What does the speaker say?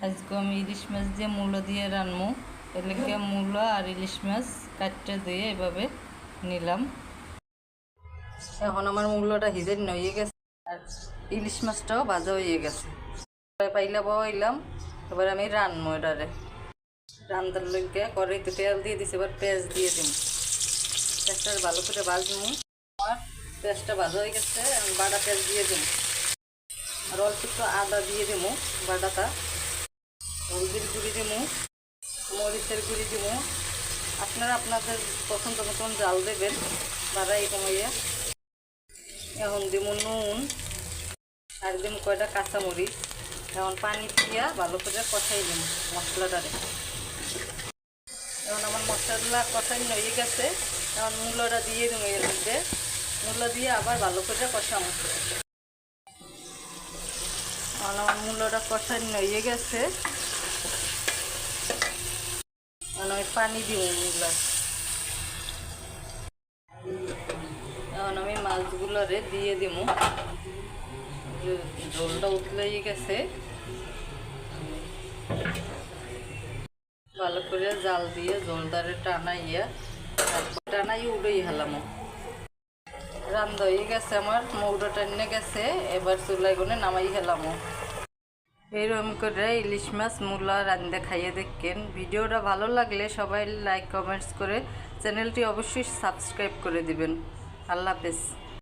আজকে আমি ইলিশ মাছ দিয়ে মূলো দিয়ে রান্নবো। এর লেগে মূলো আর ইলিশ মাছ কাটতে দিয়ে এভাবে নিলাম। এখন আমার মূলোটা হিজে হয়ে গেছে আর ইলিশ মাছটাও ভাজা হয়ে গেছে। পাইলা বইলাম, এবার আমি রান্নবো এটারে। রান্নার লেগে কড়াইতে তেল দিয়ে দিছি, এবার পেঁয়াজ দিয়ে দিব। পেঁয়াজটা ভালো করে ভাজবো। আমার পেঁয়াজটা ভাজা হয়ে গেছে, আমি বাটা পেঁয়াজ দিয়ে দেবো আর অল্প একটু আদা দিয়ে দেবো বাটাটা। হলদির গুঁড়ি দেবো, মরিচের গুঁড়ি দেবো। আপনারা আপনাদের পছন্দ মতন জাল দেবেন বাড়াই কমাইয়া। এখন দেবো নুন আর দেবো কয়টা কাঁচামরিচ। এখন পানি দিয়া ভালো করে কষাই দেবো মশলাটারে। এখন আমার মশলা কষাই হয়ে গেছে, এখন মূলোটা দিয়ে দেবো এর মধ্যে। মূলো দিয়ে আবার ভালো করে কষাবো। এখন আমার মূলোটা কষাই হয়ে গেছে, আমি পানি দিব মূলা। এখন আমি মাছগুলোরে দিয়ে দিব। ঝোলটা উতলে গেছে, ভালো করে জাল দিয়ে ঝোলদারে টানাইয়া টানাই উড়েই হেলাম। রান্না হয়ে গেছে, আমার মৌটা টানে গেছে। এবার চুলাই গুনে নামাই হেলাম। এইরকম করে ইলিশ মাছ মূলা রান্না খাইয়ে দেখেন। ভিডিওটা ভালো লাগলে সবাই লাইক কমেন্টস করে চ্যানেলটি অবশ্যই সাবস্ক্রাইব করে দিবেন। আল্লাহ হাফেজ।